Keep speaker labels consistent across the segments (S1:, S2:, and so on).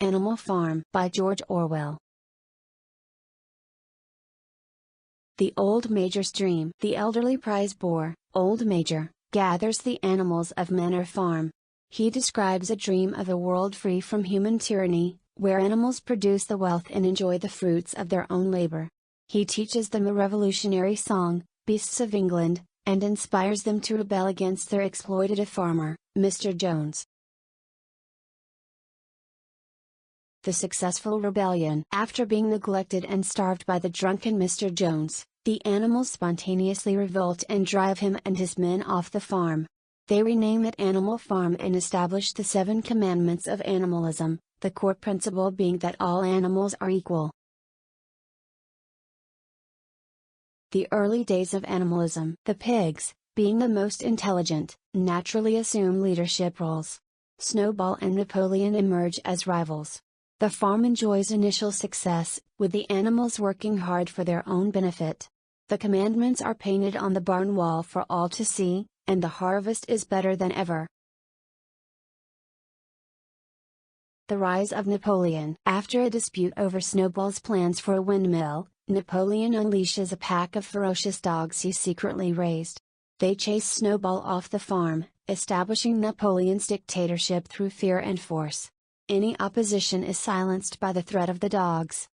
S1: Animal Farm by George Orwell. The Old Major's Dream. The elderly prize boar, Old Major, gathers the animals of Manor Farm. He describes a dream of a world free from human tyranny, where animals produce the wealth and enjoy the fruits of their own labor. He teaches them a revolutionary song, Beasts of England, and inspires them to rebel against their exploitative farmer, Mr. Jones. The successful rebellion. After being neglected and starved by the drunken Mr. Jones, the animals spontaneously revolt and drive him and his men off the farm. They rename it Animal Farm and establish the 7 commandments of animalism, the core principle being that all animals are equal. The early days of animalism. The pigs, being the most intelligent, naturally assume leadership roles. Snowball and Napoleon emerge as rivals. The farm enjoys initial success, with the animals working hard for their own benefit. The commandments are painted on the barn wall for all to see, and the harvest is better than ever. The rise of Napoleon. After a dispute over Snowball's plans for a windmill, Napoleon unleashes a pack of ferocious dogs he secretly raised. They chase Snowball off the farm, establishing Napoleon's dictatorship through fear and force. Any opposition is silenced by the threat of the dogs.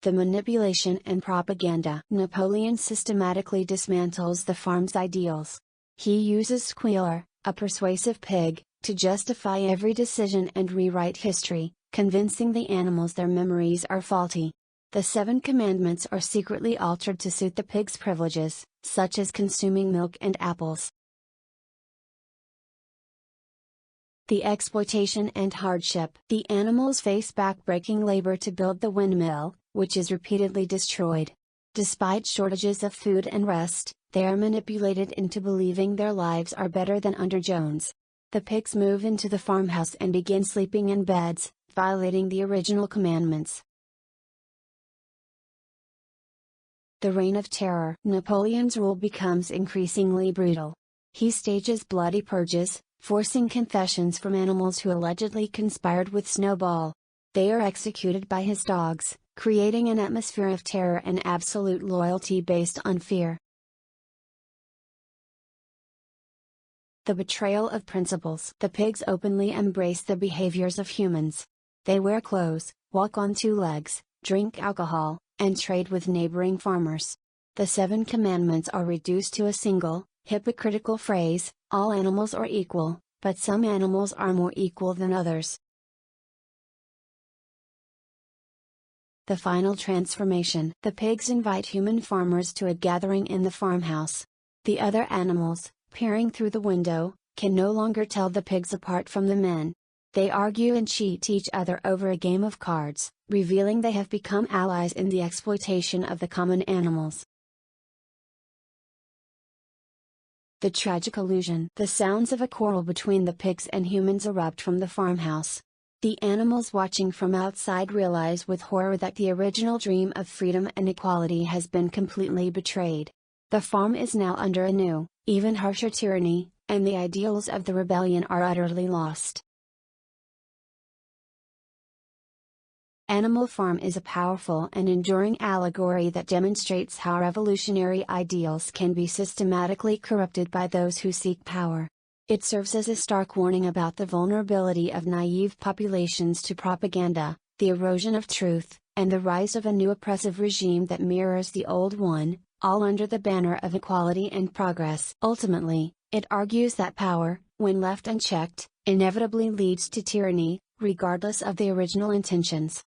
S1: The manipulation and propaganda. Napoleon systematically dismantles the farm's ideals. He uses Squealer, a persuasive pig, to justify every decision and rewrite history, convincing the animals their memories are faulty. The 7 commandments are secretly altered to suit the pig's privileges, such as consuming milk and apples. The exploitation and hardship. The animals face back-breaking labor to build the windmill, which is repeatedly destroyed. Despite shortages of food and rest, they are manipulated into believing their lives are better than under Jones. The pigs move into the farmhouse and begin sleeping in beds, violating the original commandments. The Reign of Terror. Napoleon's rule becomes increasingly brutal. He stages bloody purges, forcing confessions from animals who allegedly conspired with Snowball. They are executed by his dogs, creating an atmosphere of terror and absolute loyalty based on fear. The betrayal of principles. The pigs openly embrace the behaviors of humans. They wear clothes, walk on 2 legs, drink alcohol, and trade with neighboring farmers. The 7 commandments are reduced to a single, hypocritical phrase: all animals are equal, but some animals are more equal than others. The final transformation. The pigs invite human farmers to a gathering in the farmhouse. The other animals, peering through the window, can no longer tell the pigs apart from the men. They argue and cheat each other over a game of cards, revealing they have become allies in the exploitation of the common animals. The tragic illusion. The sounds of a quarrel between the pigs and humans erupt from the farmhouse. The animals watching from outside realize with horror that the original dream of freedom and equality has been completely betrayed. The farm is now under a new, even harsher tyranny, and the ideals of the rebellion are utterly lost. Animal Farm is a powerful and enduring allegory that demonstrates how revolutionary ideals can be systematically corrupted by those who seek power. It serves as a stark warning about the vulnerability of naive populations to propaganda, the erosion of truth, and the rise of a new oppressive regime that mirrors the old one, all under the banner of equality and progress. Ultimately, it argues that power, when left unchecked, inevitably leads to tyranny, regardless of the original intentions.